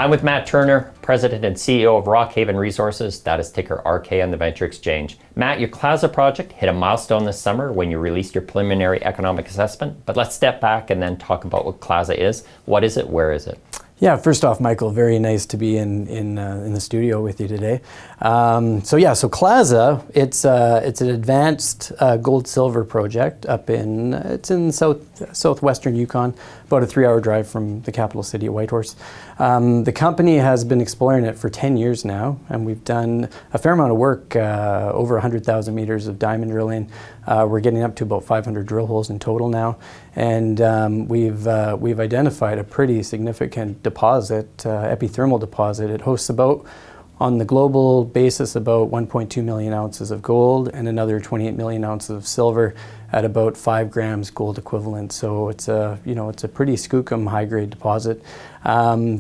I'm with Matt Turner, President and CEO of Rockhaven Resources. That is ticker RK on the Venture Exchange. Matt, your Klaza project hit a milestone this summer when you released your preliminary economic assessment. But let's step back and then talk about what Klaza is. What is it? Where is it? Yeah, first off, Michael, very nice to be in the studio with you today. So Klaza, it's an advanced gold-silver project it's in southwestern Yukon, about a 3-hour drive from the capital city of Whitehorse. The company has been exploring it for 10 years now, and we've done a fair amount of work, over 100,000 meters of diamond drilling. We're getting up to about 500 drill holes in total now, and we've identified a pretty significant deposit, epithermal deposit. It hosts about, on the global basis, about 1.2 million ounces of gold and another 28 million ounces of silver at about 5 grams gold equivalent. So it's a pretty skookum high-grade deposit.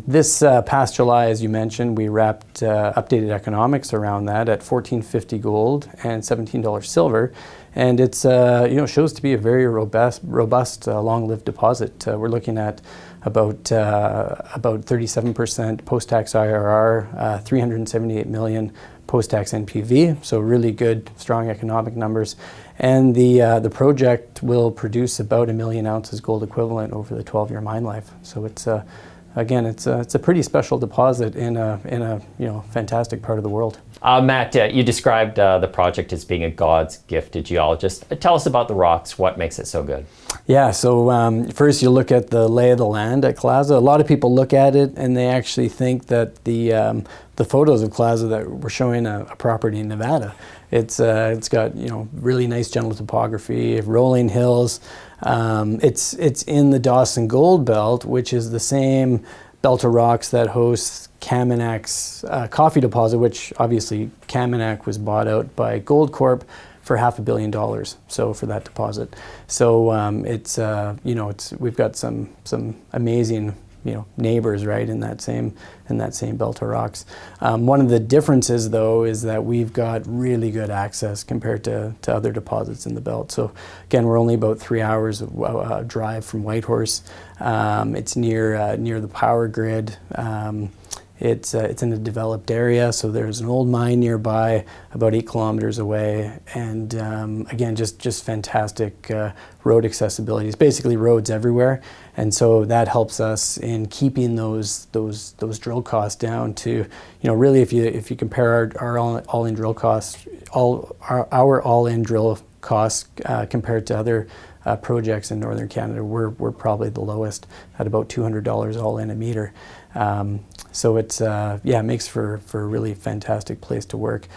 This past July, as you mentioned, we wrapped updated economics around that at $14.50 gold and $17 silver. And it's shows to be a very robust, long-lived deposit. We're looking at about 37% post-tax IRR, 378 million post-tax NPV. So really good, strong economic numbers. And the project will produce about 1 million ounces gold equivalent over the 12-year mine life. So it's again, it's a pretty special deposit in a fantastic part of the world. Matt, you described the project as being a God's gift to geologists. Tell us about the rocks. What makes it so good? Yeah, so first you look at the lay of the land at Klaza. A lot of people look at it and they actually think that the photos of Klaza that we're showing a property in Nevada. It's got really nice gentle topography, rolling hills. It's in the Dawson Gold Belt, which is the same belt of rocks that hosts Kaminak's coffee deposit, which obviously Kaminak was bought out by Goldcorp for $500 million. So for that deposit, so we've got some amazing neighbors right in that same belt of rocks. One of the differences though is that we've got really good access compared to other deposits in the belt. So again, we're only about 3 hours of drive from Whitehorse. It's near the power grid. It's in a developed area, so there's an old mine nearby, about 8 kilometers away, and again, just fantastic road accessibility. It's basically roads everywhere, and so that helps us in keeping those drill costs down to, really if you compare our all-in drill costs, our all-in drill costs compared to other projects in northern Canada, we're probably the lowest at about $200 all in a meter. So it's it makes for a really fantastic place to work.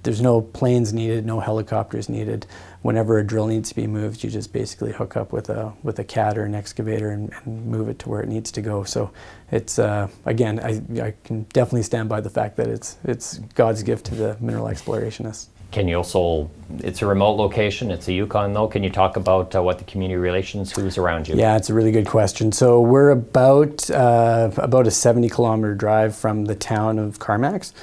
There's no planes needed, no helicopters needed. Whenever a drill needs to be moved, you just basically hook up with a cat or an excavator and move it to where it needs to go. So it's again, I can definitely stand by the fact that it's God's gift to the mineral explorationists. Can you also, it's a remote location, it's a Yukon though, can you talk about what the community relations, who's around you? Yeah, it's a really good question. So we're about a 70-kilometer drive from the town of Kaminak.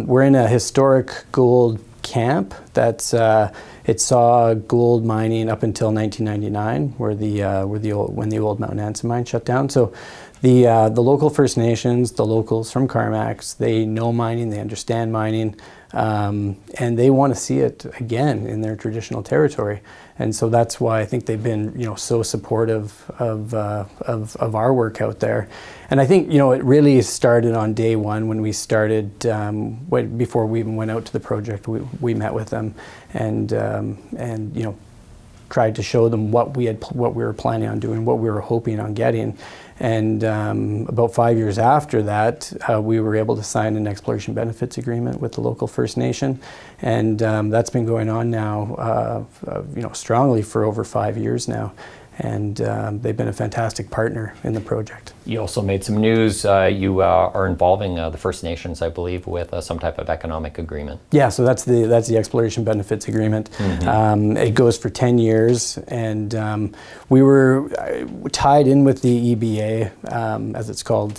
We're in a historic gold camp that's it saw gold mining up until 1999, when the old Mount Anson mine shut down. So the local First Nations, the locals from Kaminak, they know mining, they understand mining, and they want to see it again in their traditional territory. And so that's why I think they've been so supportive of our work out there. And I think it really started on day one when we started, before we even went out to the project. We met with them and tried to show them what we were planning on doing, what we were hoping on getting. And about 5 years after that, we were able to sign an exploration benefits agreement with the local First Nation, and that's been going on now, strongly for over 5 years now. And they've been a fantastic partner in the project. You also made some news. You are involving the First Nations, I believe, with some type of economic agreement. Yeah, so that's the exploration benefits agreement. Mm-hmm. It goes for 10 years, and we were tied in with the EBA, as it's called.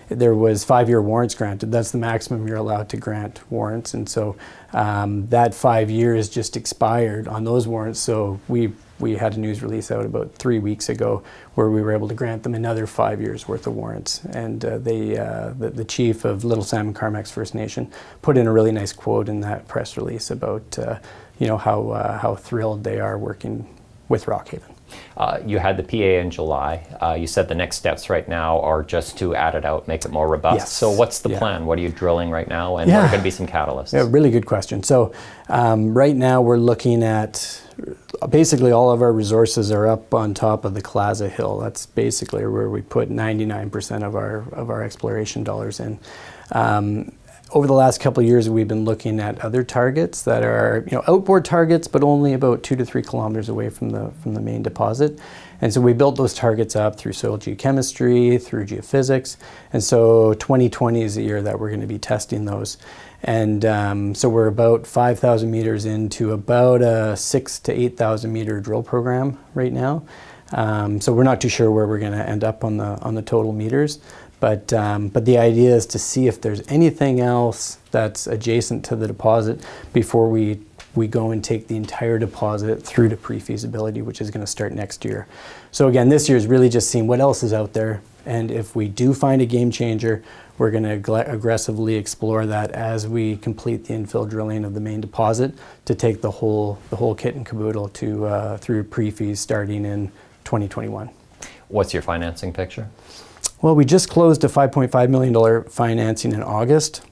There was 5-year warrants granted. That's the maximum you're allowed to grant warrants, and so that 5 years just expired on those warrants. So we we had a news release out about 3 weeks ago where we were able to grant them another 5 years worth of warrants. And the chief of Little Salmon Carmacks First Nation put in a really nice quote in that press release about how thrilled they are working with Rockhaven. You had the PA in July. You said the next steps right now are just to add it out, make it more robust. Yes. So what's the plan? What are you drilling right now, and what are going to be some catalysts? Yeah, really good question. So right now we're looking at basically all of our resources are up on top of the Klaza hill. That's basically where we put 99% of our exploration dollars in. Over the last couple of years, we've been looking at other targets that are, outboard targets, but only about 2 to 3 kilometers away from the main deposit. And so we built those targets up through soil geochemistry, through geophysics. And so 2020 is the year that we're going to be testing those. And so we're about 5,000 meters into about a 6,000 to 8,000 meter drill program right now. So we're not too sure where we're going to end up on the total meters. But the idea is to see if there's anything else that's adjacent to the deposit before we go and take the entire deposit through to pre-feasibility, which is going to start next year. So again, this year is really just seeing what else is out there. And if we do find a game changer, we're going to aggressively explore that as we complete the infill drilling of the main deposit to take the whole kit and caboodle to through pre-feas starting in 2021. What's your financing picture? Well, we just closed a $5.5 million financing in August.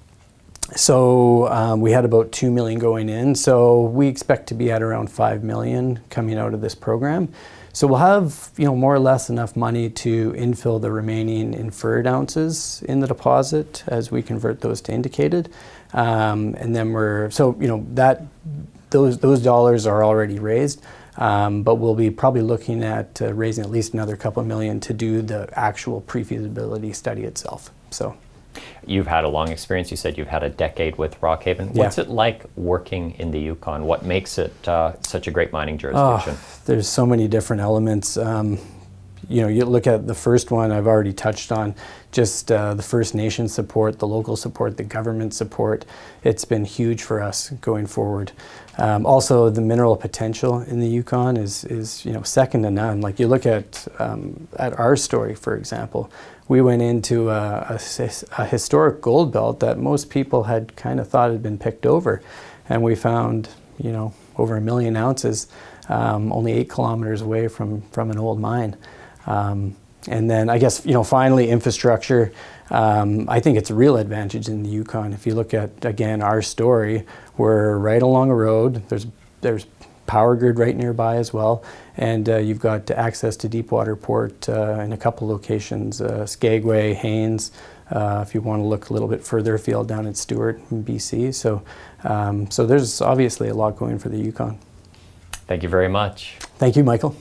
So we had about $2 million going in. So we expect to be at around $5 million coming out of this program. So we'll have, more or less enough money to infill the remaining inferred ounces in the deposit as we convert those to indicated. And then those dollars are already raised. But we'll be probably looking at raising at least another couple of million to do the actual pre-feasibility study itself. So, you've had a long experience. You said you've had a decade with Rockhaven. What's it like working in the Yukon? What makes it such a great mining jurisdiction? There's so many different elements. You look at the first one I've already touched on, just the First Nation support, the local support, the government support. It's been huge for us going forward. Also, the mineral potential in the Yukon is second to none. Like you look at our story, for example, we went into a historic gold belt that most people had kind of thought had been picked over, and we found over 1 million ounces only 8 kilometers away from an old mine. And then I guess, finally infrastructure, I think it's a real advantage in the Yukon. If you look at, again, our story, we're right along a road. There's power grid right nearby as well. And you've got access to Deepwater Port in a couple locations, Skagway, Haines, if you want to look a little bit further afield down in Stewart in BC. So there's obviously a lot going for the Yukon. Thank you very much. Thank you, Michael.